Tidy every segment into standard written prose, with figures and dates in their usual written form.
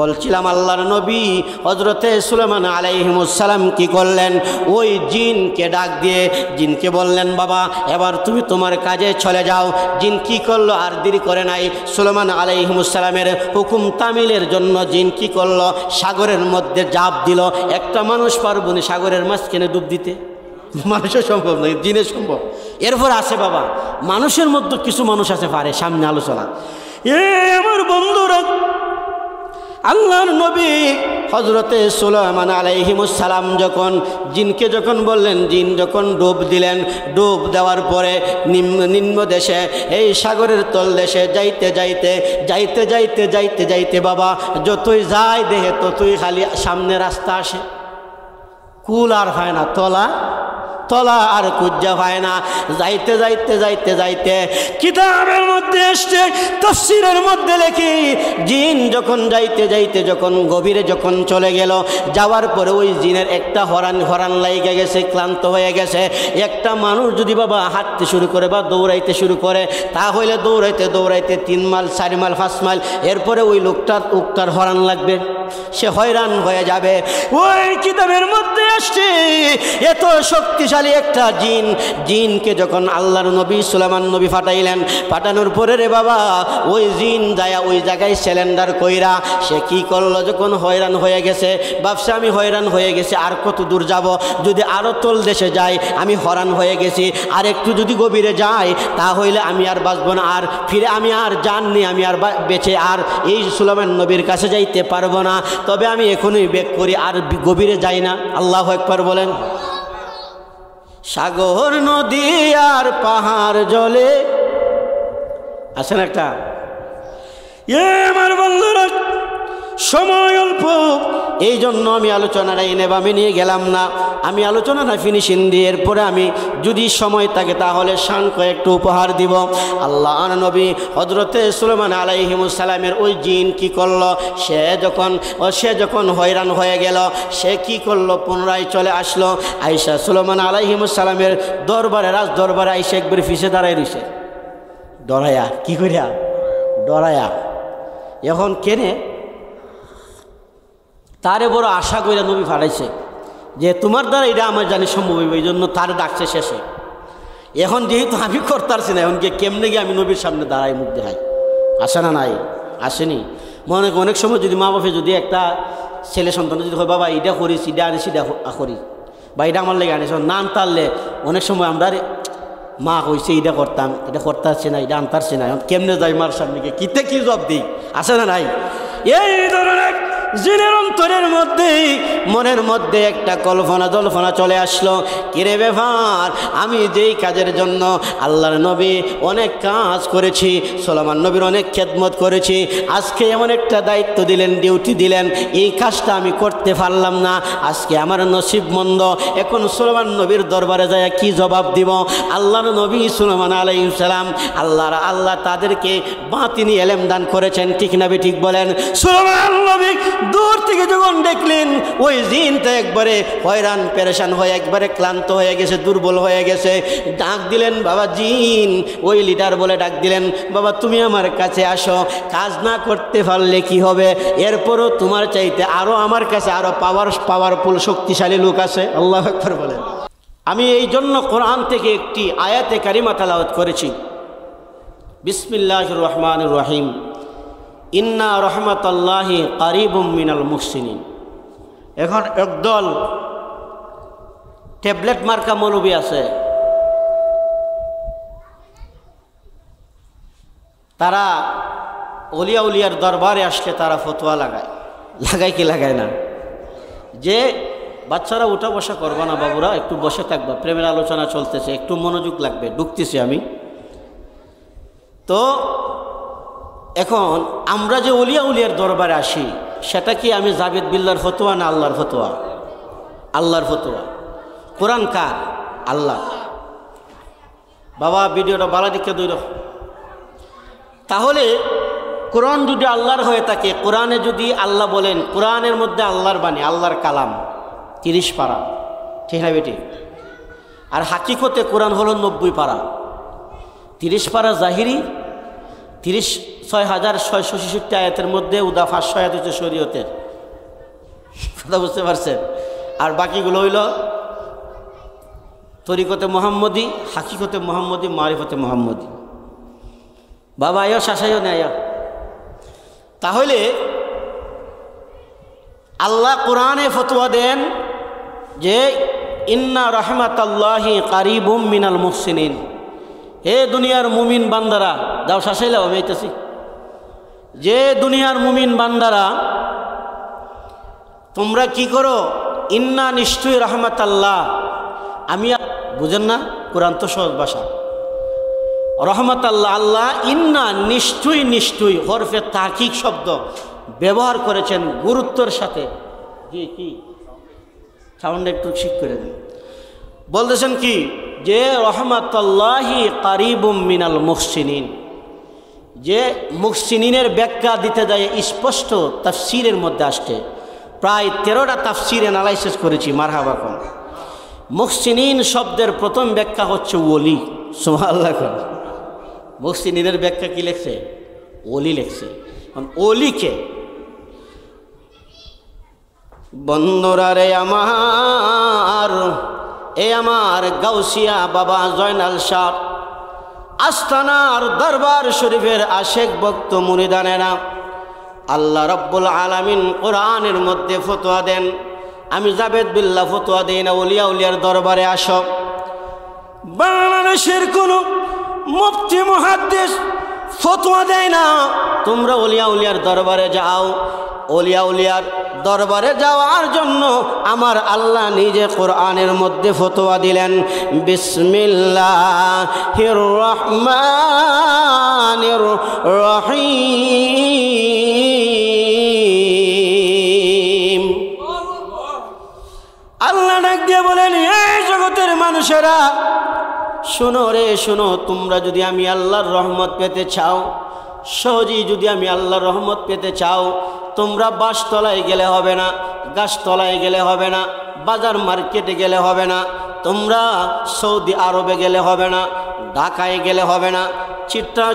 বলছিলাম আল্লাহর নবী হযরতে সুলাইমান আলাইহিস সালাম কি করলেন, ওই জিনকে ডাক দিয়ে জিনকে বললেন, বাবা এবার তুমি তোমার কাজে চলে যাও। জিন কি করলো, আর দেরি করে নাই, সুলাইমান আলাইহিস সালামের হুকুম তামিলের জন্য জিন কি করলো, সাগরের মধ্যে ঝাঁপ দিল। একটা মানুষ পারবো না সাগরের মাঝখানে ডুব দিতে, মানুষের সম্ভব নয়, জিনের সম্ভব। এরপর আছে বাবা মানুষের মধ্যে কিছু মানুষ আছে পারে, সামনে আলোচনা। আমার বন্ধুরা, আল্লাহর নবী হযরতে সুলাইমান আলাইহিস সালাম যখন জিনকে যখন বললেন, জিন যখন ডুব দিলেন, ডুব দেওয়ার পরে নিম্ন দেশে এই সাগরের তল দেশে যাইতে যাইতে যাইতে যাইতে যাইতে যাইতে বাবা যতই যায় দেহে ততই খালি সামনে রাস্তা আসে, কুল আর হয় না, তলা আর কুজ্জা হয় না। যাইতে যাইতে যাইতে যাইতে কিতাবের মধ্যে এসছে, তাফসীরের মধ্যে লেখি, জিন যখন যাইতে যাইতে যখন গভীরে যখন চলে গেল, যাওয়ার পরে ওই জিনের একটা হরান লাইগে গেছে, ক্লান্ত হয়ে গেছে। একটা মানুষ যদি বাবা হাঁটতে শুরু করে বা দৌড়াইতে শুরু করে, তাহলে দৌড়াইতে দৌড়াইতে 3 মাইল 4 মাইল 5 মাইল, এরপরে ওই লোকটার হরান লাগবে, সে হয়রান হয়ে যাবে। ওই কিতাবের মধ্যে আসছে এত শক্তিশালী একটা জিনকে যখন আল্লাহর নবী সুলাইমান নবী পাঠাইলেন, পাঠানোর পরে রে বাবা ওই জিন যায় ওই জায়গায় সিলিন্ডার কইরা সে কি করলো, যখন হয়রান হয়ে গেছে, ভাবছে আমি হয়রান হয়ে গেছি, আর কত দূর যাব, যদি আরো তল দেশে যাই আমি হয়রান হয়ে গেছি, আর একটু যদি গভীরে যাই তাহলে আমি আর বাঁচব না, আর ফিরে আমি আর জাননি, আমি আর বেঁচে আর এই সুলাইমান নবীর কাছে যাইতে পারবো না, তবে আমি এখনই বেক করি, আর গভীরে যাই না। আল্লাহু আকবার বলেন। সাগর নদী আর পাহাড় জলে আছেন একটা। আমার বন্ধুরা সময় অল্প, এই জন্য আমি আলোচনাটা আমি নিয়ে গেলাম না, আমি আলোচনাটা ফিনিশিং দিয়ে এরপরে আমি যদি সময় থাকে তাহলে শানকে একটু উপহার দিব। আল্লাহর নবী হযরতে সুলাইমান আলাইহিস সালামের ওই জিন কি করলো, সে যখন হয়রান হয়ে গেল, সে কি করলো, পুনরায় চলে আসলো, আয়েশা সুলাইমান আলাইহিস সালামের দরবারে, রাজ দরবারে আয়েশা একবার পিছে দাঁড়ায় রইছে, ডরায়া, কি করিয়া ডরায়া। এখন কেনে তারে বড় আশা কইরা নবী পাঠাইছে যে তোমার দ্বারা এটা আমার জানি সম্ভব হইবে, এই জন্য তার ডাকছে শেষে। এখন যেহেতু আমি করতারছি না, এখন কেমনে গিয়ে আমি নবীর সামনে দাঁড়াই, মুখ দেখাই, আসে না নাই, আসেনি। অনেক সময় যদি মা বাপে যদি একটা ছেলে সন্তান যদি হয়, বাবা এটা করিস, এটা আনিস, এটা করি, বা এটা আমার লেগে আনিস, নাম তারলে অনেক সময় আমরা মা কইছে এটা করতাম, এটা করতে পারছি না, এটা আনতারছি না, কেমনে যাই মার সামনে গিয়ে কিতে কি জব দিই, আসে না নাই। এই ধরনের জিনের অন্তরের মধ্যে মনের মধ্যে একটা জল্পনা চলে আসলো, কিরে ব্যাপার, আমি যেই কাজের জন্য আল্লাহর নবী অনেক কাজ করেছি, সুলাইমান নবীর অনেক খেদমত করেছি, আজকে এমন একটা দায়িত্ব দিলেন, ডিউটি দিলেন, এই কাজটা আমি করতে পারলাম না, আজকে আমার নসিব মন্দ, এখন সুলাইমান নবীর দরবারে যায় কি জবাব দিব। আল্লাহর নবী সুলাইমান আলাইহিস সালাম আল্লাহ তাদেরকে বাতিনি ইলম দান করেছেন, ঠিক না ঠিক বলেন। সুলাইমান নবী দূর থেকে যখন দেখলেন ওই জিনটা একবারে হয়রান পেরেশান হয়ে একবারে ক্লান্ত হয়ে গেছে, দুর্বল হয়ে গেছে, ডাক দিলেন, বাবা জিন, ওই লিডার বলে ডাক দিলেন, বাবা তুমি আমার কাছে আসো, কাজ না করতে পারলে কি হবে, এরপরও তোমার চাইতে আরো আমার কাছে আরো পাওয়ারফুল শক্তিশালী লোক আছে। আল্লাহু আকবার বলেন। আমি এই জন্য কোরআন থেকে একটি আয়াতে কারিমা তেলাওয়াত করেছি, বিসমিল্লাহির রহমানির রহিম, ইন্না রহমাতাল্লাহি কারিবুম মিনাল মুহসিনিন। এখন একদল ট্যাবলেট মার্কা মৌলবী আছে, তারা উলিয়ার দরবারে আসলে তারা ফতোয়া লাগায় কি লাগায় না, যে বাচ্চারা উঠা বসা করবা না, বাবুরা একটু বসে থাকবা, প্রেমের আলোচনা চলতেছে, একটু মনোযোগ লাগবে, ঢুকতেছি আমি। তো এখন আমরা যে উলিয়ার দরবারে আসি, সেটা কি আমি জাবেদ বিল্লাহর ফতোয়া না আল্লাহর ফতোয়া? আল্লাহর ফতোয়া। কোরআন কার? আল্লাহ। বাবা ভিডিওটা বালা দিকে দূর। তাহলে কোরআন যদি আল্লাহর হয়ে থাকে, কোরআনে যদি আল্লাহ বলেন, কোরআনের মধ্যে আল্লাহর বাণী, আল্লাহর কালাম 30 পারা, ঠিক না বেটি? আর হাকিকতে কোরআন হলো 90 পারা, 30 পারা জাহিরি, 6666 আয়াতের মধ্যে উদা 500 আয়াত হচ্ছে শরীয়তের। কথা বুঝতে পারছেন? আর বাকিগুলো হইল তরিকতে মোহাম্মদী, হাকিকতে মোহাম্মদী, মারিফতে মোহাম্মদী। বাবা আয়ো শাসাইও না আয়ো। তাহলে আল্লাহ কোরআনে ফতোয়া দেন যে ইন্না রহমাতাল্লাহি কারিবুম মিনাল মুহসিনিন। হে দুনিয়ার মুমিন বান্দারা, যাও শাসাইলাও আমি আইতেছি। যে দুনিয়ার মুমিন বান্দারা তোমরা কি করো, ইন্না নিশ্চয়ই রহমাতাল্লাহ, আমি বুঝেন না, কোরআন তো সহজ ভাষা। রহমাতাল্লাহ আল্লাহ, ইন্না নিশ্চয়ই, নিশ্চয়ই হরফে তাহকিক শব্দ ব্যবহার করেছেন গুরুত্বের সাথে। জি কি সাউন্ড একটু ঠিক করে দিন। বলতেছেন কি যে রহমাতুল্লাহি কারিবুম মিনাল মুহসিনিন, যে মুহসিনিনের ব্যাখ্যা দিতে যায় স্পষ্ট তাফসীরের মধ্যে আসছে। প্রায় 13টা তাফসীর অ্যানালাইসিস করেছি। মারহাবা কোন মুহসিনিন শব্দের প্রথম ব্যাখ্যা হচ্ছে ওলি। সুবহানাল্লাহ। মুহসিনিনের ব্যাখ্যা কি লেখছে? ওলি লেখছে। ওলিকে বন্ধুরা রে আমার, এ আমার গাউসিয়া বাবা জয়নাল শাহ আস্তানার দরবার শরীফের আশেক ভক্ত মুরিদানেরা, আল্লাহ রব্বুল আলামিন কোরআনের মধ্যে ফতোয়া দেন। আমি জাবেদ বিল্লাহ ফতোয়া দেই না ওলিয়া উলিয়ার দরবারে আসো। বাংলাদেশের কোন মুফতি মুহাদ্দিস ফতোয়া দেয় না তোমরা ওলিয়া উলিয়ার দরবারে যাও। ওলিয়া উলিয়ার দরবারে যাওয়ার জন্য আমার আল্লাহ নিজে কোরআনের মধ্যে ফতোয়া দিলেন, বিসমিল্লাহির রহমানির রহিম। আল্লাহ ডাক দিয়ে বলেন, এই জগতের মানুষেরা শোনো রে শোনো, তোমরা যদি আমি আল্লাহর রহমত পেতে চাও, সহজেই যদি আমি আল্লাহর রহমত পেতে চাও, তোমরা বাসতলায় গেলে হবে না, গাছতলায় গেলে হবে না, বাজার মার্কেটে গেলে হবে না, তোমরা সৌদি আরবে গেলে হবে না, ঢাকায় গেলে হবে না,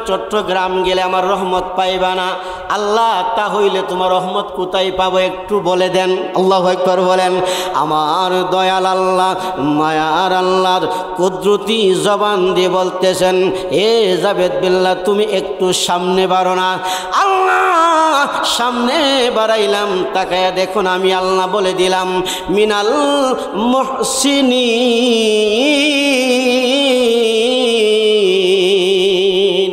চট্টগ্রাম গেলে আমার রহমত পাইবা না। আল্লাহ তা হইলে তোমার রহমত কোথায় পাবো একটু বলে দেন। আল্লাহু আকবার বলেন। আমার দয়াল আল্লাহ, মায়ার আল্লাহর কুদরতি জবান দিয়ে বলতেছেন, এ জাবেদ বিল্লাহ তুমি একটু সামনে বাড়ো না। আল্লাহ সামনে বাড়াইলাম, তাকায়া দেখুন আমি আল্লাহ বলে দিলাম মিনাল মুহসিনিন।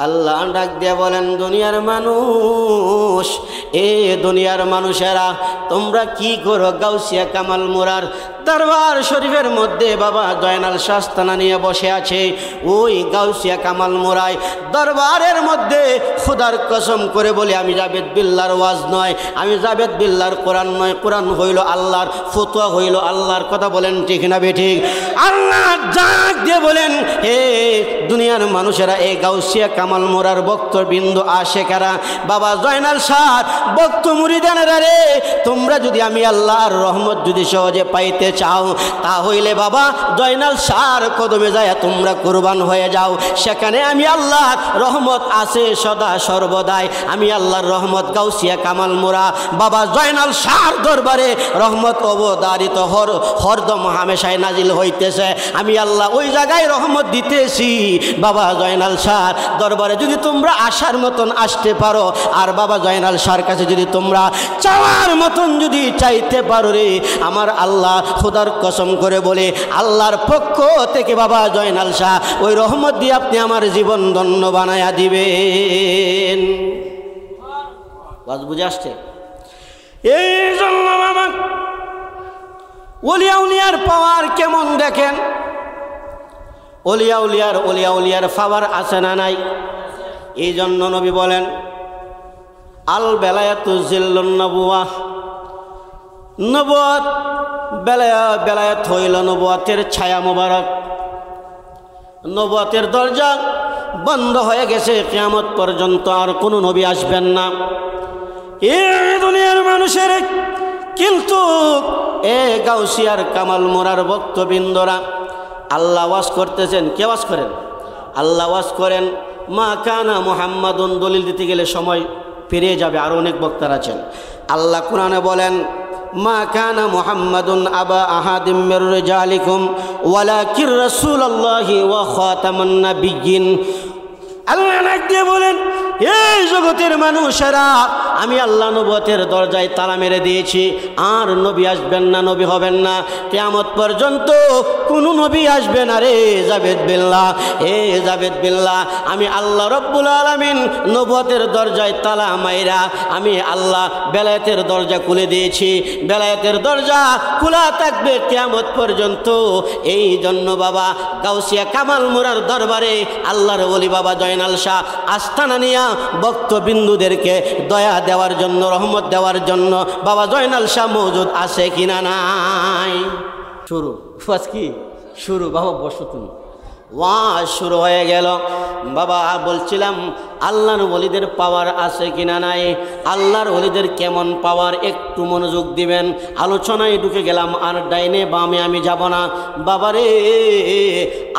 আল্লাহ ডাক দিয়ে বলেন, দুনিয়ার মানুষ, এ দুনিয়ার মানুষেরা তোমরা কি করো? গাউসিয়া কামাল মুরার দরবার শরীফের মধ্যে বাবা জয়নাল শাস্তানা নিয়ে বসে আছে। ওই গাউসিয়া কামাল মুরায় দরবারের মধ্যে খুদার কসম করে বলে, আমি জাবেদ বিল্লাহর ওয়াজ নয়, আমি জাবেদ বিল্লাহর কোরআন নয়, কোরআন হইল আল্লাহর, ফতোয়া হইল আল্লাহর। কথা বলেন ঠিক না বেঠিক? আল্লাহ ডাক দিয়ে বলেন, হে দুনিয়ার মানুষেরা, এই গাউসিয়া কামাল মুরার ভক্তবৃন্দ আশেকারা, বাবা জয়নাল শাহ ভক্ত মুরিদানেরা রে, তোমরা যদি আমি আল্লাহর রহমত যদি সহজে পাইতে চাও, তাহলে বাবা জয়নাল শাহর কদমে যায় তোমরা কুরবান হয়ে যাও। সেখানে আমি আল্লাহর রহমত আছে সদা সর্বদাই। আমি আল্লাহর রহমত গাউসিয়া কামাল মুরা বাবা জয়নাল শাহর দরবারে রহমত অবধারিত হরদম হামেশায় নাজিল হইতেছে। আমি আল্লাহ ওই জায়গায় রহমত দিতেছি। বাবা জয়নাল শাহর দরবারে যদি তোমরা আসার মতন আসতে পারো, আর বাবা জয়নাল শাহর কাছে যদি তোমরা চাওয়ার মতন যদি চাইতে পারো রে, আমার আল্লাহ খোদার কসম করে বলে আল্লাহর পক্ষ থেকে বাবা জয়নাল শাহ ওই রহমত দিয়ে আপনি আমার জীবন ধন্য বানায়া দিবেন। বুঝে আসছে? এই জন্য বাবা ওলিয়া উলিয়ার পাওয়ার কেমন দেখেন। ওলিয়া উলিয়ার পাওয়ার আছে না নাই? এই জন্য নবী বলেন, আল বেলায়াতু জিল্লুন নবুয়াহ, নবুয়ত বেলায়াত হইল নবুয়তের ছায়া মোবারক। নবুয়তের দরজা বন্ধ হয়ে গেছে, কিয়ামত পর্যন্ত আর কোনো নবী আসবেন না। এই দুনিয়ার মানুষের কিন্তু এ গাউসিয়ার কামাল মোরার ভক্তবৃন্দরা আল্লাহ ওয়াজ করতেছেন। কে ওয়াজ করেন? আল্লাহ ওয়াজ করেন। মা কানা মুহাম্মাদুন দলিল দিতে গেলে সময় পেরিয়ে যাবে, আরও অনেক বক্তার আছেন। আল্লাহ কোরআনে বলেন মা কানা মুহাম্মাদুন আবা আহাদিম মির রিজালিকুম ওয়ালাকির রাসূলুল্লাহি ওয়া খাতামান নাবিয়্যিন। আল্লাহ নাকি বলেন এই জগতের মানুষেরা আমি আল্লাহ নবুয়তের দরজায় তালা মেরে দিয়েছি, আর নবী আসবেন না, নবী হবেন না, কিয়ামত পর্যন্ত কোনো নবী আসবে না রে জাবেদ বিল্লাহ। জাবেদ বিল্লাহ, আমি আল্লাহ রব্বুল আলামিন নবুয়তের দরজায় তালা মাইরা আমি আল্লাহ বেলায়েতের দরজা খুলে দিয়েছি, বেলায়েতের দরজা খোলা থাকবে কিয়ামত পর্যন্ত। এই জন্য বাবা গাউসিয়া কামাল মুরার দরবারে আল্লাহর ওলি বাবা জয়নাল শাহ আস্থানা নিয়া ভক্তবিন্দুদেরকে দয়া দেওয়ার জন্য, রহমত দেওয়ার জন্য বাবা জয়নাল শাহ মওজুদ আছে কিনা নাই? শুরু কি শুরু বাবা, বসো তুমি। ওয়াজ শুরু হয়ে গেল। বাবা বলছিলাম আল্লাহর ওলিদের পাওয়ার আছে কিনা নাই, আল্লাহর ওলিদের কেমন পাওয়ার একটু মনোযোগ দিবেন। আলোচনায় ঢুকে গেলাম, আর ডাইনে বামে আমি যাব না বাবারে।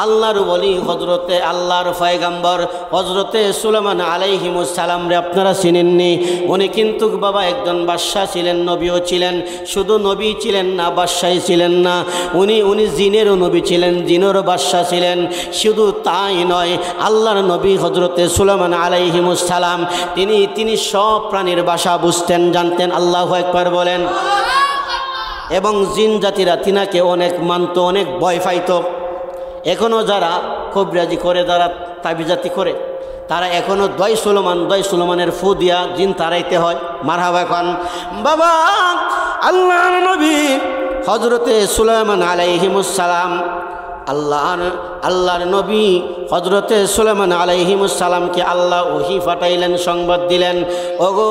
আল্লাহর ওলি হজরতে আল্লাহর পয়গম্বর হজরতে সুলাইমান আলাইহিমুস সালাম রে আপনারা চিনেননি? উনি কিন্তু বাবা একজন বাদশাহ ছিলেন, নবীও ছিলেন। শুধু নবী ছিলেন না, বাদশাহী ছিলেন না, উনি জিনেরও নবী ছিলেন, জিনেরও বাদশাহ ছিলেন। শুধু তাই নয়, আল্লাহর নবী হজরতে সুলাইমান আলাইহিমুস সালাম তিনি সব প্রাণীর ভাষা বুঝতেন, জানতেন। আল্লাহু আকবার বলেন। এবং জিন জাতিরা তিনাকে অনেক মানত, অনেক ভয় পাইত। এখনও যারা কবিরাজি করে, যারা তাবিজাতি করে, তারা এখনও দয় সুলেমানের ফু দিয়া জিন তাড়াইতে হয়। মারহাবা খান বাবা। আল্লাহর নবী হজরতে সুলাইমান আলাইহিমুস সালাম, আল্লাহর নবী হজরতে সুলাইমান আলাইহিমুস সালামকে আল্লাহ ওহী পাঠাইলেন, সংবাদ দিলেন, ওগো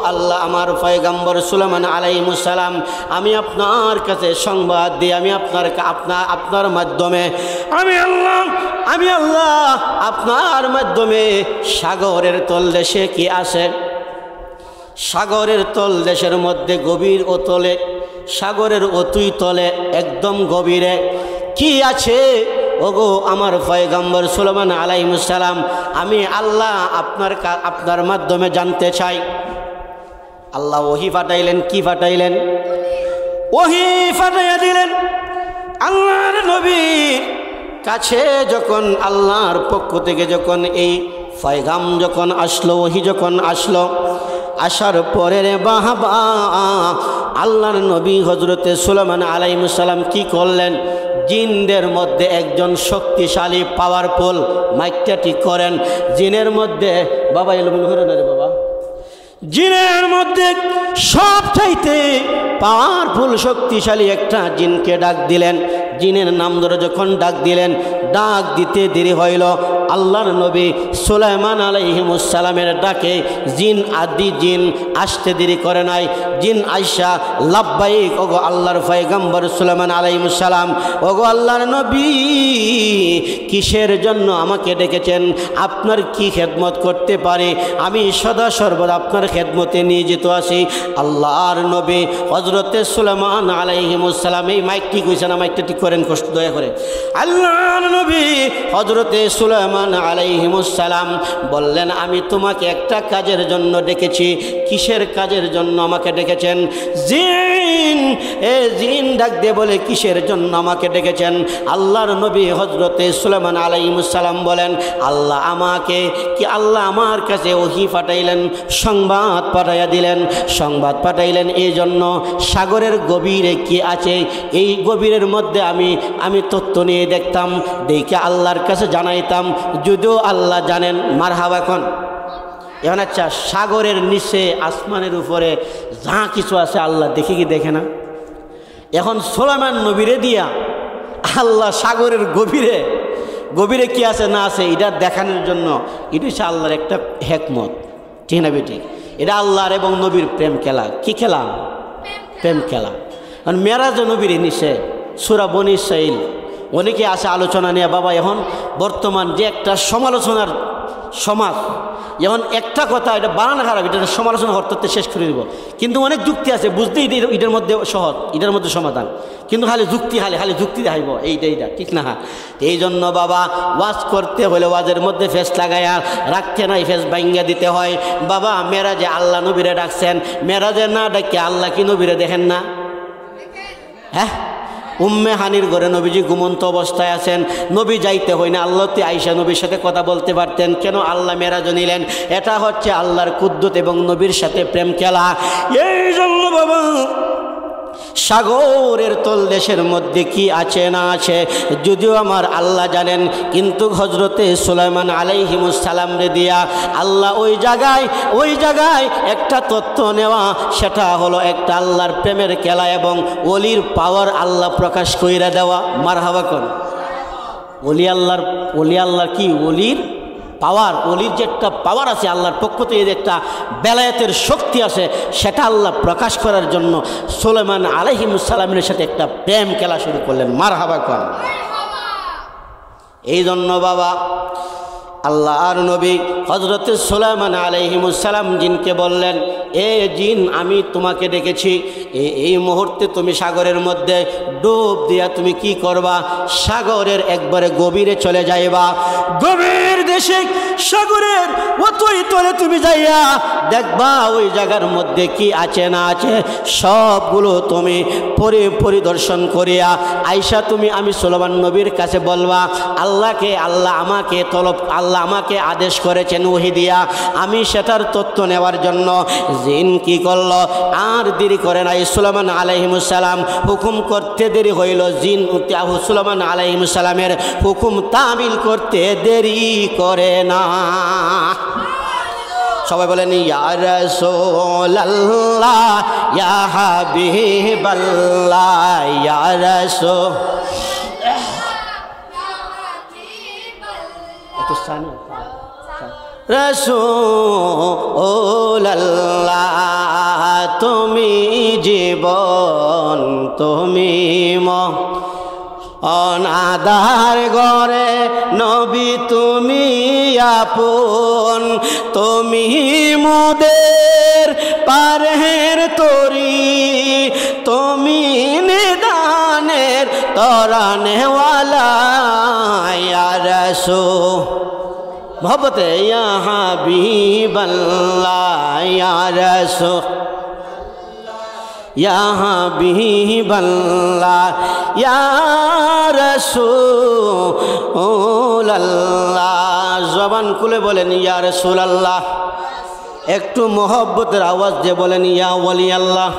আল্লাহ আমার পয়গম্বর সুলাইমান আলাইহিমুস সালাম, আমি আপনার কাছে সংবাদ দিই, আমি আপনার মাধ্যমে আমি আল্লাহ আপনার মাধ্যমে সাগরের তলদেশে কি আছে, সাগরের তলদেশের মধ্যে গভীর অতলে, সাগরের অতুই তলে একদম গভীরে কি আছে ওগো আমার পয়গম্বর সুলাইমান আলাইহিস সালাম, আমি আল্লাহ আপনার মাধ্যমে জানতে চাই। আল্লাহ ওহী পাঠাইলেন। কি পাঠাইলেন? ওহী পাঠাইয়া দিলেন। আল্লাহর নবীর কাছে যখন আল্লাহর পক্ষ থেকে যখন এই পয়গাম যখন আসলো, ওহী যখন আসলো, আসার পরে রে বাবা আল্লাহর নবী হজরতে সুলাইমান আলাইহিস সালাম কি করলেন? জিনদের মধ্যে একজন শক্তিশালী পাওয়ারফুল, মাইকটা ঠিক করেন, জিনের মধ্যে বাবা এলমন করে না রে বাবা, জিনের মধ্যে সবচাইতে পাওয়ারফুল শক্তিশালী একটা জিনকে ডাক দিলেন। জিনের নাম ধরে যখন ডাক দিলেন, ডাক দিতে দেরি হইল। আল্লাহর নবী সুলাইমান আলাইহিস সালামের ডাকে আদি জিন আসতে দেরি করে নাই। জিন আইসা লাব্বাইক, ওগো আল্লাহর পয়গম্বর সুলাইমান আলাইহিস সালাম, ওগো আল্লাহর নবী কিসের জন্য আমাকে ডেকেছেন? আপনার কি খেদমত করতে পারি? আমি সদা সর্বদা আপনার খেদমতে নিয়োজিত আছি। আল্লাহর নবী হজরতে সুলাইমান আলাইহিস সালাম, এই মাইকটি কইছে না, মাইকটা ঠিক করেন কষ্ট দয়া করে। আল্লাহর নবী হজরতে সুলাইমান আলাইহিস সালাম বললেন, আমি তোমাকে একটা কাজের জন্য ডেকেছি। কিসের কাজের জন্য আমাকে ডেকেছেন? জিন ডাক দিয়ে বলে, কিসের জন্য আমাকে ডেকেছেন? আল্লাহর নবী হজরতে সুলাইমান আলাইহিস সালাম বলেন, আল্লাহ আমার কাছে ওহী পাঠাইলেন, সংবাদ পাঠাইয়া দিলেন, সংবাদ পাঠাইলেন এই জন্য সাগরের গভীরে কি আছে, এই গভীরের মধ্যে আমি তথ্য নিয়ে দেখতাম, দেখে আল্লাহর কাছে জানাইতাম, যদিও আল্লাহ জানেন। মারহাবা এখন। এখন আচ্ছা, সাগরের নিচে আসমানের উপরে যা কিছু আছে আল্লাহ দেখে কি দেখে না? এখন সুলাইমান নবীরে দিয়া আল্লাহ সাগরের গভীরে কি আছে না আছে এটা দেখানোর জন্য, এটা হচ্ছে আল্লাহর একটা হিকমত, ঠিক না বেটি? এটা আল্লাহর এবং নবীর প্রেম খেলা। কি খেলা? প্রেম খেলা। কারণ মেরাজ নবীর নিচে সূরা বনী ইসরাঈল অনেকে আছে আলোচনা নিয়ে বাবা। এখন বর্তমান যে একটা সমালোচনার সমাজ, যেমন একটা কথা এটা বানানো খারাপ, এটা সমালোচনা করতে শেষ করে দিব, কিন্তু অনেক যুক্তি আছে বুঝতেই, এটার মধ্যে সহজ, এটার মধ্যে সমাধান, কিন্তু খালি যুক্তি খালি যুক্তি দেখাইব এইটা ঠিক না। এই জন্য বাবা ওয়াজ করতে হলে ওয়াজের মধ্যে ফেস লাগাইয়া রাখতে নাই, ফেস ভাঙ্গা দিতে হয়। বাবা মেরাজে আল্লাহ নবীরে ডাকছেন, মেরাজে না ডাকে আল্লাহ কি নবীরে দেখেন না? হ্যাঁ, উম্মে হানির ঘরে নবীজি ঘুমন্ত অবস্থায় আছেন, নবী যাইতে হয় না, আল্লাহতে আয়েশা নবীর সাথে কথা বলতে পারতেন, কেন আল্লাহ মেরাজ নিলেন? এটা হচ্ছে আল্লাহর কুদ্দুত এবং নবীর সাথে প্রেম খেলা। এই জন্য বাবা সাগরের তলদেশের মধ্যে কি আছে না আছে যদিও আমার আল্লাহ জানেন, কিন্তু হজরতে সুলাইমান আলাইহিমুস সালাম রে দিয়া আল্লাহ ওই জায়গায় একটা তথ্য নেওয়া, সেটা হলো একটা আল্লাহর প্রেমের খেলা এবং ওলির পাওয়ার আল্লাহ প্রকাশ কইরা দেওয়া। মারহাবা কোন ওলি আল্লাহর কি ওলির পাওয়ার, ওলির যে একটা পাওয়ার আছে আল্লাহর পক্ষ থেকে যে একটা বেলায়েতের শক্তি আছে, সেটা আল্লাহ প্রকাশ করার জন্য সুলাইমান আলাইহিস সালামের সাথে একটা প্রেম খেলা শুরু করলেন। মারহাবা কোন। এই জন্য বাবা আল্লাহ আর নবী হজরত সুলাইমান আলাইহিস সালাম জিনকে বললেন, এ জিন আমি তোমাকে ডেকেছি, এই মুহূর্তে তুমি সাগরের মধ্যে ডুব দিয়া তুমি কি করবা? সাগরের একবারে গভীরে চলে যাইবা, গভীর দেশে সাগরের অতই তলে তুমি যাইয়া দেখবা ওই জায়গার মধ্যে কি আছে না আছে সবগুলো তুমি পরিদর্শন করিয়া আইসা তুমি আমি সুলাইমান নবীর কাছে বলবা আল্লাহ আমাকে আদেশ করেছেন ওহী দিয়া, আমি সেটার তথ্য নেওয়ার জন্য। জিন কি করলো? আর দেরি করে নাই, সুলাইমান আলাইহিস সালাম হুকুম করতে দেরি হইল, জিন সুলাইমান আলাইহিস সালামের হুকুম তামিল করতে দেরি করে না। সবাই বলেন ইয়া রাসূলুল্লাহ ইয়া হাবিবাল্লাহ ইয়া রাসূল। রাসূলুল্লাহ তুমি জীবন, তুমি অনাদার ঘরে নবী তুমি আপন, তুমি মোদের পারের তরি, তুমি নিদানের তরানেওয়ালা ইয়া রাসূল। মোহব্বতে ইয়া হাবিবাল্লাহ ইয়া রাসূল ইয়া হাবিবাল্লাহ ইয়া রাসূলুল্লাহ। জবান খুলে বলেন ইয়া রাসূলুল্লাহ, একটু মোহব্বতের আওয়াজ দিয়ে বলেন ইয়া ওয়ালি আল্লাহ।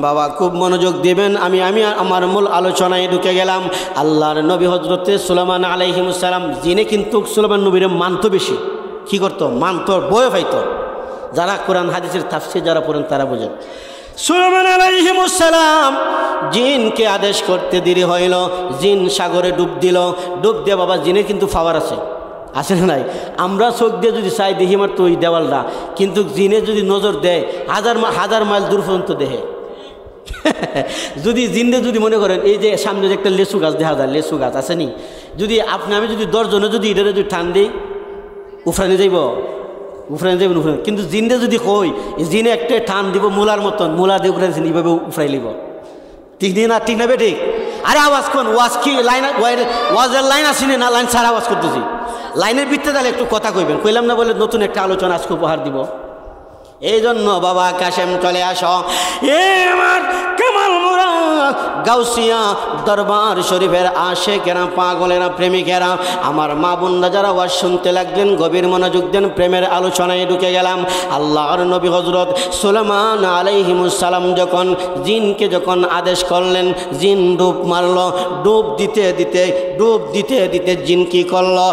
বাবা খুব মনোযোগ দিবেন, আমি আমার মূল আলোচনায় ঢুকে গেলাম। আল্লাহর নবী হজরতে সুলাইমান আলাইহিস সালাম জিনে কিন্তু সুলাইমান নবীরে মানত বেশি, কি করতো? মানত, বয় পাইত। যারা কোরআন হাদিসের তাফসীর যারা পড়েন তারা বোঝেন। সুলাইমান আলাইহিস সালাম জিনকে আদেশ করতে দেরি হইল, জিন সাগরে ডুব দিল। ডুব দিয়ে বাবা জিনের কিন্তু পাওয়ার আছে না নাই? আমরা চোখ দিয়ে যদি চাই দেখি মাত্র ওই দেওয়ালটা, কিন্তু জিনে যদি নজর দেয় হাজার মাইল দূর পর্যন্ত দেখে। যদি জিন্দে যদি মনে করেন এই যে সামনে যে একটা লেসু গাছ দেখা যায়, লেসু গাছ আসেনি, যদি আমি যদি 10 জনে যদি এটা যদি টান দিই উফরানি যাইব, কিন্তু জিন্দে যদি কই জিনে একটা টান দিব মূলার মতন, মূলা দিয়ে উফরাই এইভাবে উফরাই লিব। ঠিক না বেঠিক? আরে আওয়াজ কোন ওয়াজ কি লাইন, ওয়াজের লাইন আসেনি না লাইন ছাড়া আওয়াজ করতেছি? লাইনের ভিত্তিতে তাহলে একটু কথা কইবেন, কইলাম না বলে নতুন একটা আলোচনা আজকে উপহার দিব। এই জন্য বাবা কাশেম চলে আসো, এ আমার কামাল মুরাদ গাউসিয়া দরবার শরীফের আশেকেরা, পাগলেরা, প্রেমিকেরা, আমার মা বোনরা যারা ওয়াজ শুনতে লাগলেন গভীর মনোযোগ দেন, প্রেমের আলোচনায় ঢুকে গেলাম। আল্লাহর নবী হযরত সুলাইমান আলাইহিস সালাম জিনকে যখন আদেশ করলেন, জিন ডুব মারল। ডুব দিতে দিতে জিন কি করলো?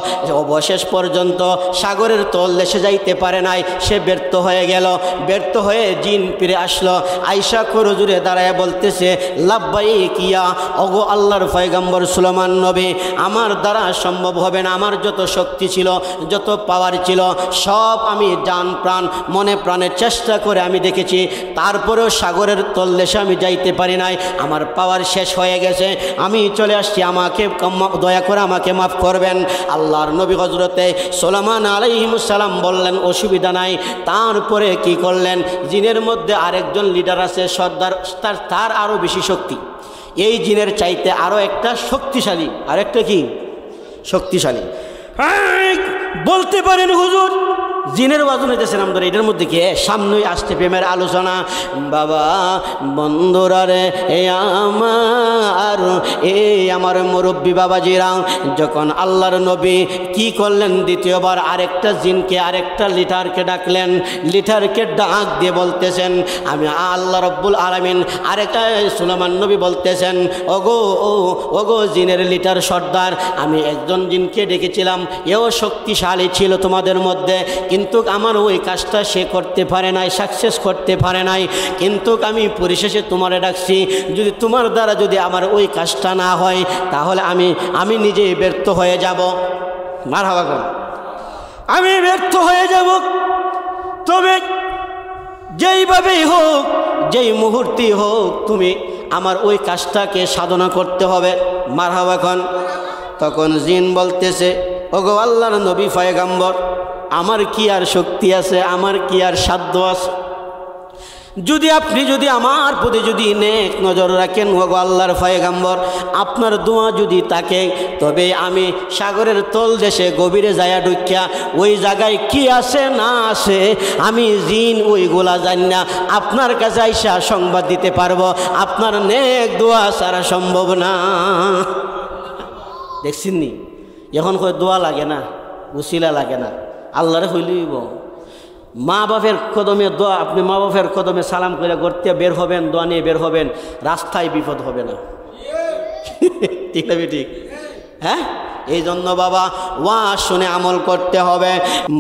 অবশেষ পর্যন্ত সাগরের তল দেশে যাইতে পারে নাই, সে ব্যর্থ হয়ে গেল। ব্যর্থ হয়ে জিন ফিরে আসলো। আয়েশা করজুরে দাঁড়ায় বলতেছে, লাব্বাইক ইয়া ওগো আল্লাহর পয়গম্বর সুলেমান নবী, আমার দ্বারা সম্ভব হবে না। আমার যত শক্তি ছিল, যত পাওয়ার ছিল, সব আমি জান প্রাণ মনে প্রাণে চেষ্টা করে আমি দেখেছি, তারপরেও সাগরের তলদেশে আমি যাইতে পারি নাই। আমার পাওয়ার শেষ হয়ে গেছে, আমি চলে আসছি, আমাকে দয়া করে আমাকে মাফ করবেন। আল্লাহর নবী হযরতে সুলেমান আলাইহিস সালাম বললেন, অসুবিধা নাই। তারপরে কি করলেন, জিনের মধ্যে আরেকজন লিডার আছে, সর্দার, তার আরও বেশি শক্তি, এই জিনের চাইতে আরও একটা শক্তিশালী, আরেকটা কি শক্তিশালী। বলতে পারেন হুজুর জিনের ওয়াজন হইতেছেন আমাদের, এটার মধ্যে কি সামনেই আসতে প্রেমের আলোচনা। বাবা বন্ধুরা রে, আমার মুরব্বী বাবাজিরা, যখন আল্লাহর নবী কি করলেন, দ্বিতীয়বার আরেকটা জিনকে, আরেকটা লিটারকে ডাকলেন। লিটারকে ডাক দিয়ে বলতেছেন, আমি আল্লাহ রব্বুল আলামিন, আরেকটা সুলেমান নবী বলতেছেন, ওগো জিনের লিটার সর্দার, আমি একজন জিনকে ডেকেছিলাম, এও শক্তিশালী ছিল তোমাদের মধ্যে, কিন্তু আমার ওই কাজটা সে করতে পারে নাই, সাকসেস করতে পারে নাই। কিন্তু আমি পরিশেষে তোমারে ডাকছি, যদি তোমার দ্বারা যদি আমার ওই কাজটা না হয়, তাহলে আমি নিজেই ব্যর্থ হয়ে যাব। মারহাবা কর, আমি ব্যর্থ হয়ে যাব। তবে যেইভাবেই হোক, যেই মুহূর্তেই হোক, তুমি আমার ওই কাজটাকে সাধনা করতে হবে। মারহাবা খান। তখন জিন বলতেছে, ওগো আল্লাহর নবী পয়গম্বর, আমার কি আর শক্তি আছে, আমার কি আর সাধ্য আছে? আপনি যদি আমার প্রতি যদি নেক নজর রাখেন ওগো আল্লাহর পয়গম্বর, আপনার দোয়া যদি থাকে, তবে আমি সাগরের তল দেশে গভীরে যায়া ঢুকিয়া ওই জায়গায় কি আছে না আছে, আমি জিন ওইগুলা জানি না, আপনার কাছে আইসা সংবাদ দিতে পারবো। আপনার নেক দোয়া ছাড়া সম্ভব না। দেখছেননি, এখন কই দোয়া লাগে না, উসিলা লাগে না, আল্লাহরে হইলইব। মা বাপের কদমে দোয়া, আপনি মা বাপের কদমে সালাম করে গড়তে বের হবেন, দোয়া নিয়ে বের হবেন, রাস্তায় বিপদ হবে না। ঠিক না ঠিক? হ্যাঁ, এই জন্য বাবা ওয়াজ শুনে আমল করতে হবে।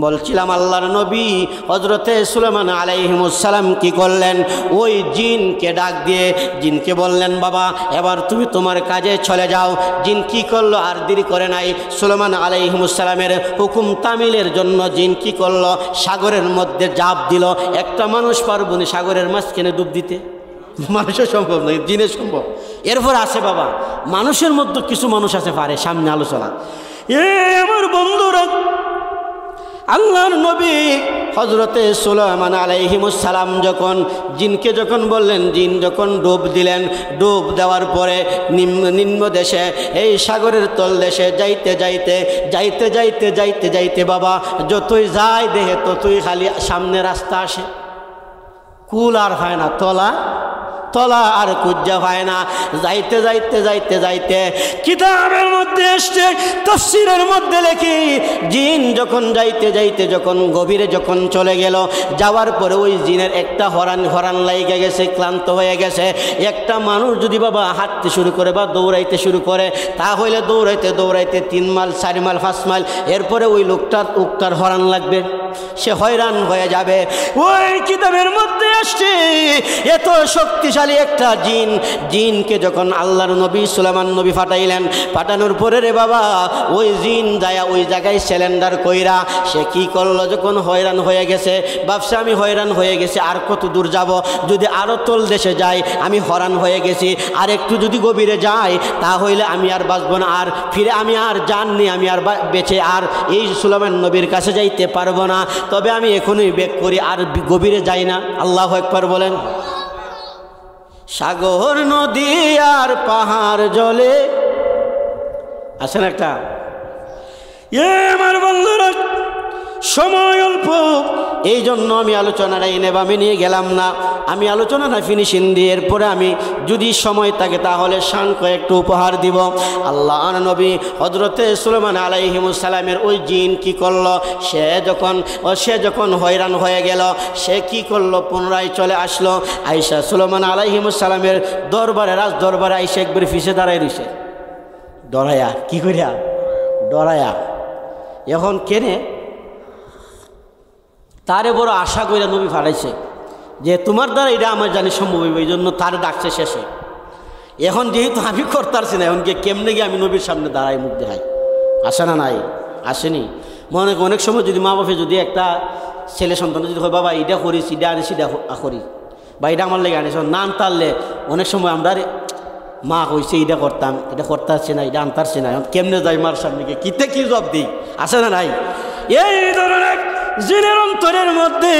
বলছিলাম আল্লাহর নবী হযরতে সুলেমান আলাইহিস সালাম কি করলেন, ওই জিনকে ডাক দিয়ে জিনকে বললেন, বাবা এবার তুমি তোমার কাজে চলে যাও। জিন কি করলো, আর দেরি করে নাই, সুলেমান আলাইহিস সালামের হুকুম তামিলের জন্য জিন কি করলো, সাগরের মধ্যে ঝাঁপ দিল। একটা মানুষ পারবো না সাগরের মাঝখানে ডুব দিতে, মানুষের সম্ভব নয়, জিনের সম্ভব। এরপর আছে বাবা মানুষের মধ্যে কিছু মানুষ আছে পারে, সামনে আলোচনা। আমার বন্ধুরা, আল্লাহর নবী হযরতে সুলেমান আলাইহিস সালাম যখন জিনকে যখন বললেন, জিন যখন ডুব দিলেন, ডুব দেওয়ার পরে নিম্ন দেশে, এই সাগরের তল দেশে যাইতে যাইতে যাইতে যাইতে যাইতে যাইতে বাবা যতই যায় দেখে ততই খালি সামনে রাস্তা আসে, কুল আর হয় না, তলা আর কুজ্জা হয় না। যাইতে যাইতে যাইতে যাইতে কিতাবের মধ্যে আসছে, তাফসীরের মধ্যে লেখি, জিন যখন যাইতে যাইতে যখন গভীরে যখন চলে গেল, যাওয়ার পরে ওই জিনের একটা হরান লাইগে গেছে, ক্লান্ত হয়ে গেছে। একটা মানুষ যদি বাবা হাঁটতে শুরু করে বা দৌড়াইতে শুরু করে, তাহলে দৌড়াইতে দৌড়াইতে 3 মাইল 4 মাইল 5 মাইল, এরপরে ওই লোকটার হরান লাগবে, সে হয়রান হয়ে যাবে। ওই কিতাবের মধ্যে আসছে এত শক্তিশালী একটা জিনকে যখন আল্লাহর নবী সুলেমান নবী পাঠাইলেন, পাঠানোর পরে রে বাবা ওই জিন যায় ওই জায়গায় সিলিন্ডার কইরা সে কি করলো, যখন হয়রান হয়ে গেছে, ভাবছে আমি হয়রান হয়ে গেছি, আর কত দূর যাব, যদি আরও তল দেশে যাই আমি হয়রান হয়ে গেছি, আর একটু যদি গভীরে যাই তাহলে আমি আর বাঁচব না, আর ফিরে আমি আর জাননি, আমি আর বেঁচে আর এই সুলেমান নবীর কাছে যাইতে পারবো না, তবে আমি এখনই বেক করি, আর গভীরে যাই না। আল্লাহু আকবার বলেন। সাগর নদী আর পাহাড় জলে আছেন একটা। আমার বন্ধুরা সময় অল্প, এই জন্য আমি আলোচনাটা আমি নিয়ে গেলাম না, আমি আলোচনাটা ফিনিশিং দিয়ে এরপরে আমি যদি সময় থাকে তাহলে শান্ত একটু উপহার দিব। আল্লাহর নবী হযরতে সুলেমান আলাইহিস সালামের ওই জিন কি করলো, সে যখন হয়রান হয়ে গেল, সে কি করলো, পুনরায় চলে আসলো, আয়েশা সুলেমান আলাইহিস সালামের দরবারে, রাজ দরবারে আয়েশা একবার ফিসে দাঁড়ায় রইছে, ডরায়া, কি করিয়া ডরায়া। এখন কেনে তারে বড় আশা করে নবী পাঠাইছে যে তোমার দ্বারা এটা আমার জানি সম্ভব হইবে, এই জন্য তারে ডাকছে শেষে। এখন যেহেতু আমি করতারছি না, এখন কেমনে গিয়ে আমি নবীর সামনে দাঁড়াই মুখ দেখাই? আসে না? নাই, আসেনি। মনে অনেক সময় যদি মা বাপে যদি একটা ছেলে সন্তান যদি হয় বাবা এটা করিস, এটা আনিস, এটা করি, বা এটা আমার লেগে আনিস, না আনতারলে অনেক সময় আমরা মা কইছে এটা করতাম, এটা করতে আসছে না, এটা আনতে আসছে না, কেমনে যাই মার সামনে গিয়ে কিতে কি জবাব দিই? আসে না? নাই। এই ধরনের জিনের অন্তরের মধ্যে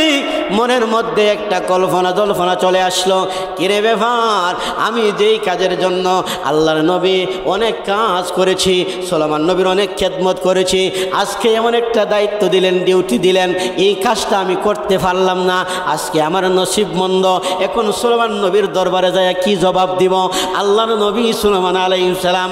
মনের মধ্যে একটা কল্পনা জল্পনা চলে আসলো, কিরে ব্যাপার, আমি যেই কাজের জন্য আল্লাহর নবী অনেক কাজ করেছি, সুলাইমান নবীর অনেক খেদমত করেছি, আজকে এমন একটা দায়িত্ব দিলেন, ডিউটি দিলেন, এই কাজটা আমি করতে পারলাম না, আজকে আমার নসিব মন্দ। এখন সুলাইমান নবীর দরবারে যায় কি জবাব দিব? আল্লাহর নবী সুলাইমান আলাইহিস সালাম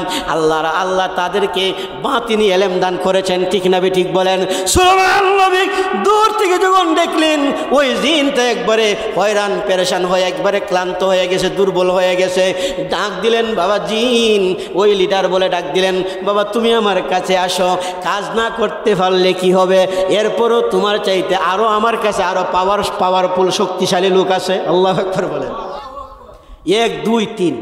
আল্লাহ তাদেরকে বাতিনি ইলম দান করেছেন, ঠিক না ঠিক বলেন? সুলাইমান নবী দূর থেকে যখন দেখলেন ওই জিনটা একবারে হয়রান পেরেশান হয়ে একবারে ক্লান্ত হয়ে গেছে, দুর্বল হয়ে গেছে, ডাক দিলেন বাবা জিন, ওই লিডার বলে ডাক দিলেন, বাবা তুমি আমার কাছে আসো, কাজ না করতে পারলে কি হবে? এরপরও তোমার চাইতে আরও আমার কাছে আরও পাওয়ারফুল শক্তিশালী লোক আছে। আল্লাহু আকবার বলেন। 1 2 3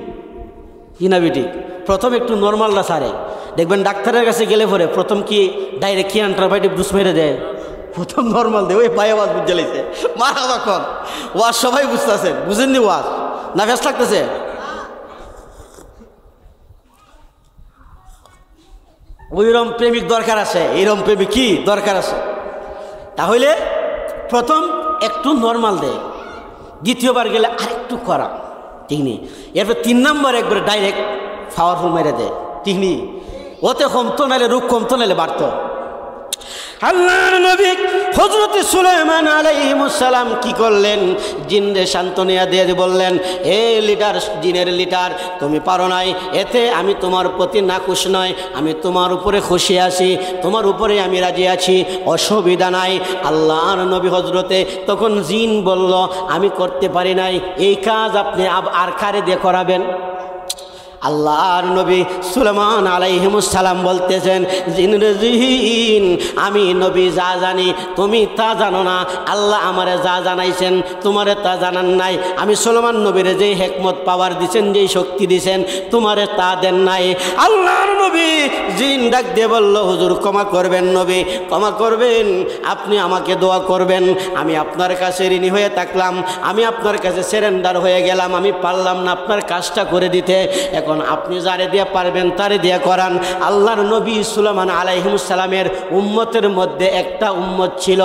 কি না বেটি? প্রথম একটু নর্মালটা সারে দেখবেন, ডাক্তারের কাছে গেলে পরে প্রথম কি ডাইরেক্ট কি অ্যান্টিবায়োটিক ডোজ মেরে দেয়? প্রথম নর্মাল দেয়, ওই পায়ে আওয়াজ বুঝে লাইছে মারহাবা কর, ওয়াজ সবাই বুঝতেছেন, বুঝেননি ওয়াজ না? ব্যস্ত লাগতেছে? ওইরকম প্রেমিক দরকার আছে, এইরকম প্রেমিক কি দরকার আছে? তাহলে প্রথম একটু নর্মাল দেয়, দ্বিতীয়বার গেলে আরেকটু করা, ঠিক নেই? এরপর 3 নম্বর একবারে ডাইরেক্ট পাওয়ারফুল মেরে দেয়, ঠিক নেই? ওতে কমতো নাইলে রোগ কমতো নাইলে বাড়তো। আল্লাহর নবী হযরত সুলাইমান আলাইহিস সালাম কি করলেন? জিনরে সান্ত্বনা দিয়ে বললেন, হে লিডার, জিনের লিডার, তুমি পারো নাই, এতে আমি তোমার প্রতি নাখুশ নয়, আমি তোমার উপরে খুশি আছি, তোমার উপরে আমি রাজি আছি, অসুবিধা নাই। আল্লাহর নবী হযরতে তখন জিন বলল, আমি করতে পারি নাই, এই কাজ আপনি আর কারে দিয়ে করাবেন? আল্লাহর নবী সুলাইমান আলাইহিস সালাম বলতেছেন, জিনরে জিন, আমি নবী যা জানি তুমি তা জানো না, আল্লাহ আমারে যা জানাইছেন তোমারে তা জানান নাই, আমি সুলাইমান নবীরে যেই হিকমত পাওয়ার দিছেন, যেই শক্তি দিছেন, তোমারে তা দেন নাই। আল্লাহর নবী জিন ডাক দিয়ে বলল, হুজুর ক্ষমা করবেন নবী, ক্ষমা করবেন, আপনি আমাকে দোয়া করবেন, আমি আপনার কাছে ঋণী হয়ে থাকলাম, আমি আপনার কাছে সারেন্ডার হয়ে গেলাম, আমি পারলাম না আপনার কাজটা করে দিতে, এখন আপনি যারে দিয়ে পারবেন তারে দিয়ে করান। আল্লাহর নবী সুলাইমান আলাইহিস সালামের উম্মতের মধ্যে একটা উম্মত ছিল,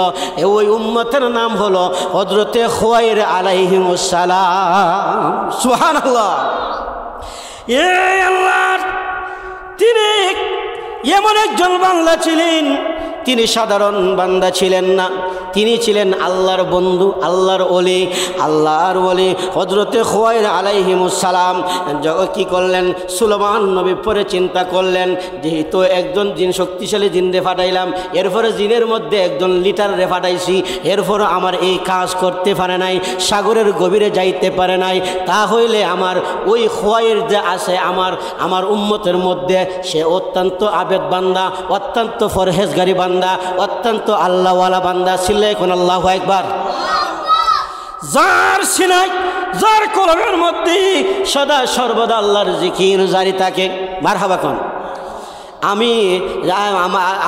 ওই উম্মতের নাম হলো হযরতে খুয়াইর আলাইহিস সালাম। সুবহানাল্লাহ। এই আল্লাহর তিনি এমন একজন বান্দা ছিলেন, তিনি সাধারণ বান্দা ছিলেন না, তিনি ছিলেন আল্লাহর বন্ধু, আল্লাহর ওলি, আল্লাহর ওলি হযরতে খুয়াইর আলাইহিস সালাম। কি করলেন? সুলাইমান নবী পরে চিন্তা করলেন, যেহেতু একজন জিন শক্তিশালী জিন রে ফাটাইলাম, এরপরে জিনের মধ্যে একজন লিডার রে ফাটাইছি, এরপরে আমার এই কাজ করতে পারে নাই, সাগরের গভীরে যাইতে পারে নাই, তাহলে আমার ওই খুয়াইর যে আছে আমার উম্মতের মধ্যে, সে অত্যন্ত আবেদ বান্দা, অত্যন্ত ফরহেজগারি বান্দা, অত্যন্ত আল্লাহওয়ালা বান্দা ছিল। এখন আল্লাহু আকবার। যার সিনায়, যার কলমের মধ্যে সদা সর্বদা আল্লাহর জিকির জারি থাকে। মারহাবা কোন। আমি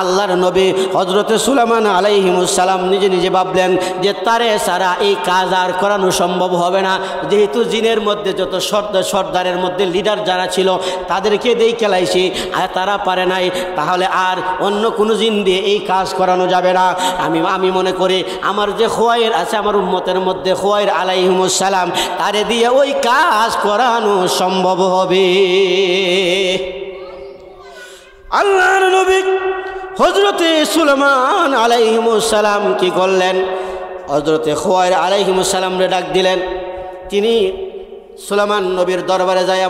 আল্লাহর নবী হযরতে সুলাইমান আলাইহিস সালাম নিজে নিজে ভাবলেন যে তারে সারা এই কাজ আর করানো সম্ভব হবে না, যেহেতু জিনের মধ্যে যত সর্দারের মধ্যে লিডার যারা ছিল তাদেরকে দিয়ে খেলাইছি, আর তারা পারে নাই, তাহলে আর অন্য কোনো জিন দিয়ে এই কাজ করানো যাবে না। আমি মনে করি আমার যে খুয়াইর আছে, আমার উম্মতের মধ্যে খুয়াইর আলাইহিস সালাম, তারে দিয়ে ওই কাজ করানো সম্ভব হবে। আল্লাহর নবী হযরতে সুলাইমান আলাইহিস সালাম কি করলেন? হযরতে খুয়াইর আলাইহিস সালামরে ডাক দিলেন। তিনি সুলাইমান নবীর দরবারে যায়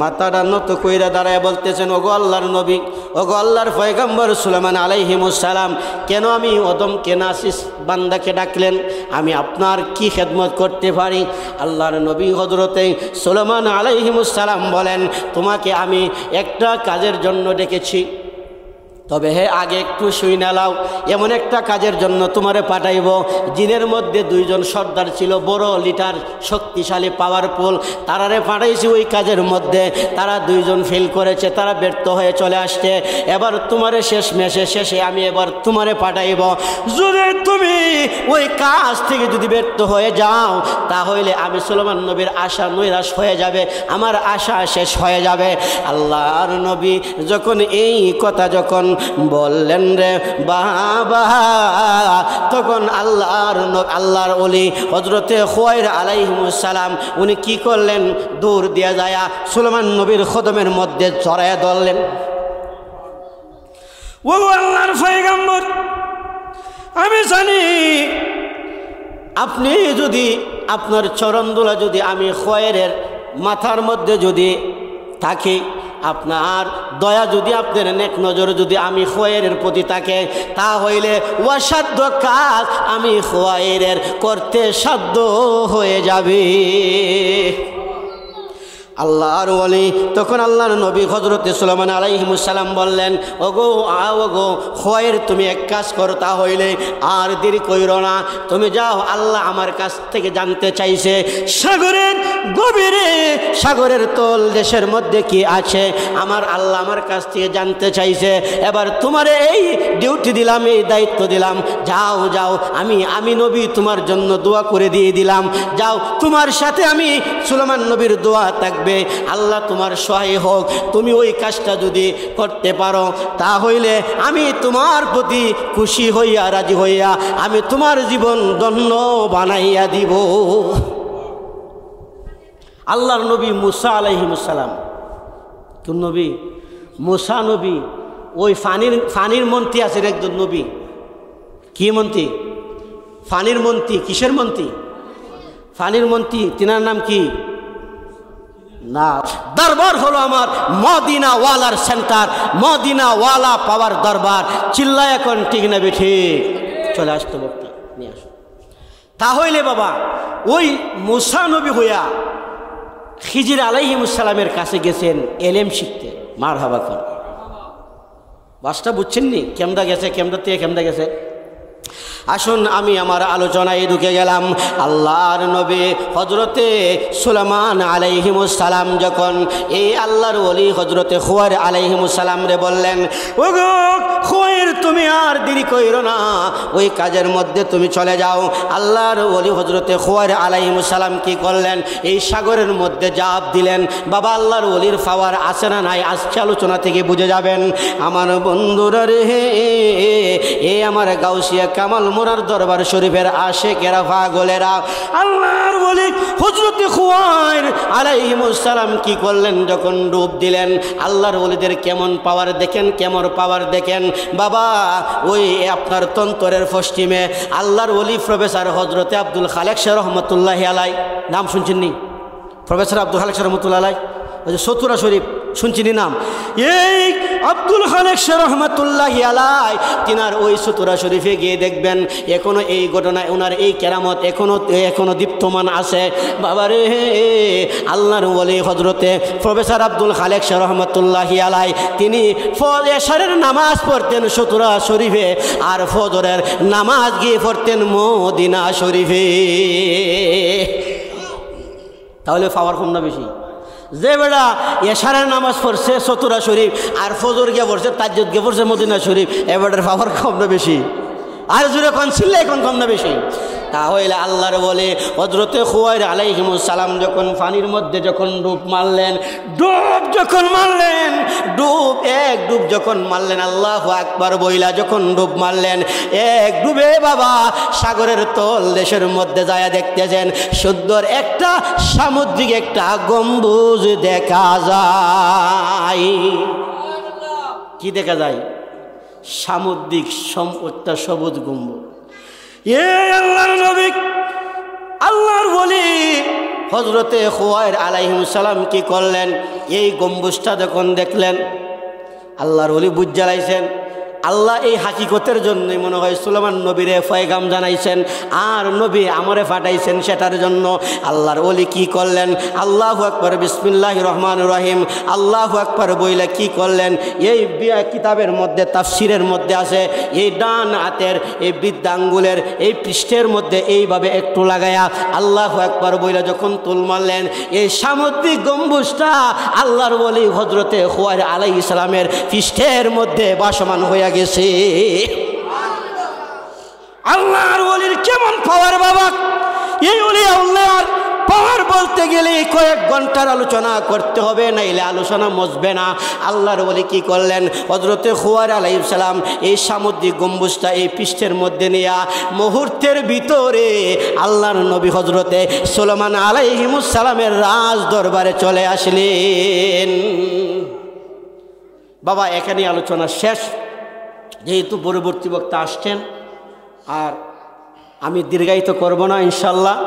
মাথাটা নত কইরা দাঁড়ায় বলতেছেন, ওগো আল্লাহর নবী, ওগো আল্লাহর পয়গম্বর সুলাইমান আলাইহিস সালাম, কেন আমি অদমকে নাসিস বান্দাকে ডাকলেন? আমি আপনার কি খেদমত করতে পারি? আল্লাহর নবী হযরতে সুলাইমান আলাইহিস সালাম বলেন, তোমাকে আমি একটা কাজের জন্য ডেকেছি, তবে হে আগে একটু শুই নাও, এমন একটা কাজের জন্য তোমারে পাঠাইব। জিনের মধ্যে দুইজন সর্দার ছিল, বড় লিডার, শক্তিশালী, পাওয়ারফুল। তারারে পাঠাইছি ওই কাজের মধ্যে, তারা দুইজন ফেল করেছে, তারা ব্যর্থ হয়ে চলে আসছে। এবার তোমারে শেষে আমি এবার তোমারে পাঠাইব। যদি তুমি ওই কাজ থেকে যদি ব্যর্থ হয়ে যাও, তাহলে আমি সুলাইমান নবীর আশা নৈরাশ হয়ে যাবে, আমার আশা শেষ হয়ে যাবে। আল্লাহর নবী যখন এই কথা যখন বললেন রে বাবা, তখন আল্লাহর ওলি হযরতে খুয়াইর আলাইহিস সালাম উনি কি করলেন, দূর দিয়া যায় সুলাইমান নবীর কদমের মধ্যে জড়ায় ধরলেন। ও আল্লাহর পয়গম্বর, আমি জানি আপনি যদি আপনার চরণদোলা যদি আমি খুয়াইরের মাথার মধ্যে যদি থাকি, আপনার দয়া যদি আপনার নেক নজর যদি আমি খুয়াইরের প্রতি থাকে, তা হইলে অসাধ্য কাজ আমি খুয়াইরের করতে সাধ্য হয়ে যাবে। আল্লাহর ওলি তখন আল্লাহর নবী হযরতে সুলাইমান আলাইহিস সালাম বললেন, ওগো খুয়াইর, তুমি এক কাজ করো, তা হইলে আর দেরি কইরো না, তুমি যাও। আল্লাহ আমার কাছ থেকে জানতে চাইছে সাগরের গভীরে, সাগরের তল দেশের মধ্যে কি আছে, আমার আল্লাহ আমার কাছ থেকে জানতে চাইছে। এবার তোমার এই ডিউটি দিলাম, এই দায়িত্ব দিলাম, যাও যাও, আমি নবী তোমার জন্য দোয়া করে দিয়ে দিলাম, যাও, তোমার সাথে আমি সুলাইমান নবীর দোয়া থাকবে, আল্লাহ তোমার সহায় হোক। তুমি ওই কাজটা যদি করতে পারো, তা হইলে আমি তোমার প্রতি খুশি হইয়া রাজি হইয়া আমি তোমার জীবন ধন্য বানাইয়া দিব। আল্লাহর নবী মুসা আলাইহিস সালাম, কোন নবী? মুসা নবী। ওই ফানির মন্ত্রী আছেন একজন নবী। কি মন্ত্রী? ফানির মন্ত্রী। কিসের মন্ত্রী? ফানির মন্ত্রী। তিনার নাম কি? না, দরবার হলো আমার মদিনা ওয়ালার সেন্টার, মদিনা ওয়ালা পাওয়ার দরবার। চিল্লা এখন ঠিক না বেঠি? চলে আসতো বক্তা, নিয়ে আসো। তাহলে বাবা ওই মুসা নবী হইয়া খিজির আলাইহিস সালামের কাছে গেছেন এলেম শিখতে। মারহাবা কর, বাসটা বুঝছেন নি? কেমদা গেছে, কেমদা থেকে কেমদা গেছে। আসুন আমি আমার আলোচনায় ঢুকে গেলাম। আল্লাহর নবী হযরতে সুলাইমান আলাইহিস সালাম যখন এই আল্লাহর ওলি হযরতে খুয়াইর আলাইহিস সালাম রে বললেন, ওগো খুয়াইর, তুমি আর দেরি কইরো না, ওই কাজের মধ্যে তুমি চলে যাও। আল্লাহর ওলি হযরতে খুয়াইর আলাইহিস সালাম কি করলেন, এই সাগরের মধ্যে জাপ দিলেন। বাবা আল্লাহর ওলির পাওয়ার আছে না নাই, আজকে আলোচনা থেকে বুঝে যাবেন। আমার বন্ধুরা রে, এ আমার গাউসিয়া কামাল মোরার দরবার শরীফের আশেকেরা পাগলেরা, আল্লাহর ওলি হযরতে খুয়াইর আলাইহিস সালাম কি করলেন, যখন ডুব দিলেন, আল্লাহর ওলিদের কেমন পাওয়ার দেখেন, কেমন পাওয়ার দেখেন বাবা। ওই আপনার তন্তরের পশ্চিমে আল্লাহর ওলি প্রফেসর হযরতে আব্দুল খালেক শাহ রহমতুল্লাহি আলাই, নাম শুনছেন নি? প্রফেসর আব্দুল খালেক শাহ রহমতুল্লাহ আলাই, ওই যে সতুরা শরীফ শুনছিনি নাম? এই আব্দুল খালেক শাহ রহমতুল্লাহি আলাই, তিনার ওই সতুরা শরীফে গিয়ে দেখবেন এখনো এই ঘটনা, ওনার এই কেরামত এখনো দীপ্তমান আছে বাবারে। আল্লাহর ওলি হযরতে প্রফেসর আব্দুল খালেক শাহ রহমতুল্লাহি আলাই, তিনি এশারের নামাজ পড়তেন সতুরা শরীফে, আর ফজরের নামাজ গিয়ে পড়তেন মদিনা শরীফে। তাহলে পাওয়ার কম না বেশি? যে বেড়া এশারের নামাজ পড়ছে সতুরা শরীফ, আর ফজর গিয়ে পড়ছে, তাজ্জুদ গিয়ে পড়ছে মদিনা শরীফ, এবারের পাওয়ার কম না বেশি? আর জোরে কোন ছিল এখন কম না বেশি? তাহলে আল্লাহর বলে হযরতে খুয়াইর আলাইহিস সালাম যখন পানির মধ্যে যখন ডুব মারলেন, এক ডুব যখন মারলেন, আল্লাহু আকবার বইলা যখন ডুব মারলেন, এক ডুবে বাবা সাগরের তল দেশের মধ্যে যায় দেখতেছেন সুন্দর একটা সামুদ্রিক একটা গম্বুজ দেখা যায়। কি দেখা যায়? সামুদ্রিক একটা সবুজ গম্বুজ। আল্লাহর নবী, আল্লাহর ওলি হযরতে খুয়াইর আলাইহিস সালাম কি করলেন, এই গম্বুজটা যখন দেখলেন, আল্লাহর ওলি বুঝ জ্বালাইছেন, আল্লাহ এই হাকিকতের জন্যই মনে হয় সুলেমান নবীরে পয়গাম জানাইছেন আর নবী আমরে পাঠাইছেন সেটার জন্য। আল্লাহর ওলি কি করলেন? আল্লাহু আকবার, বিসমিল্লাহির রহমানির রহিম, আল্লাহু আকবার বইলে কি করলেন? এই কিতাবের মধ্যে তাফসিরের মধ্যে আছে এই ডান হাতের এই বৃদ্ধাঙ্গুলের এই পৃষ্ঠের মধ্যে এইভাবে একটু লাগায়া আল্লাহু আকবার বইলে যখন তুল মারলেন, এই সামুদ্রিক গম্বুজটা আল্লাহর ওলি হযরতে খুয়াইর আলাইহিস সালামের পৃষ্ঠের মধ্যে বাসমান হয়ে গেছে। আল্লাহর ওলির কেমন পাওয়ার বাবা! এই ওলি আল্লাহর পাওয়ার বলতে গেলে কয়েক ঘন্টার আলোচনা করতে হবে, নাইলে আলোচনা মজবে না। আল্লাহর ওলি কি করলেন? হযরতে খুয়াইর আলাইহিস সালাম এই সামুদ্রিক গম্বুজটা এই পৃষ্ঠের মধ্যে নিয়ে মুহূর্তের ভিতরে আল্লাহর নবী হযরতে সুলেমান আলাইহিস সালামের রাজ দরবারে চলে আসলেন। বাবা এখানে আলোচনা শেষ, যেহেতু পরবর্তী বক্তা আসছেন আর আমি দীর্ঘায়িত করব না ইনশাল্লাহ।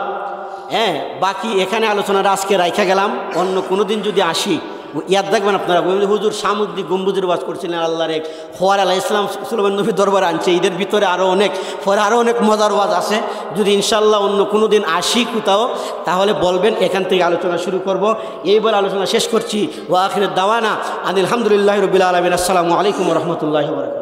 হ্যাঁ, বাকি এখানে আলোচনাটা আজকে রাইখা গেলাম, অন্য কোনো দিন যদি আসি ইয়াদ রাখবেন আপনারা। হুজুর সামুদ্রিক গম্বুজের ওয়াজ করছিলেন আল্লাহর এক খুয়াইর আলাইহিস সালাম সুলেমান নবীর দরবারে আনছে। ঈদের ভিতরে আরও অনেক পরে আরও অনেক মজার ওয়াজ আছে। যদি ইনশাল্লাহ অন্য কোনো দিন আসি কোথাও তাহলে বলবেন, এখান থেকে আলোচনা শুরু করব। এইবার আলোচনা শেষ করছি। ওয়া আখিরু দাওয়ানা আনিল হামদুলিল্লাহি রাব্বিল আলামিন। আসসালামু আলাইকুম ওয়া রাহমাতুল্লাহি ওয়া বারাকাতুহু।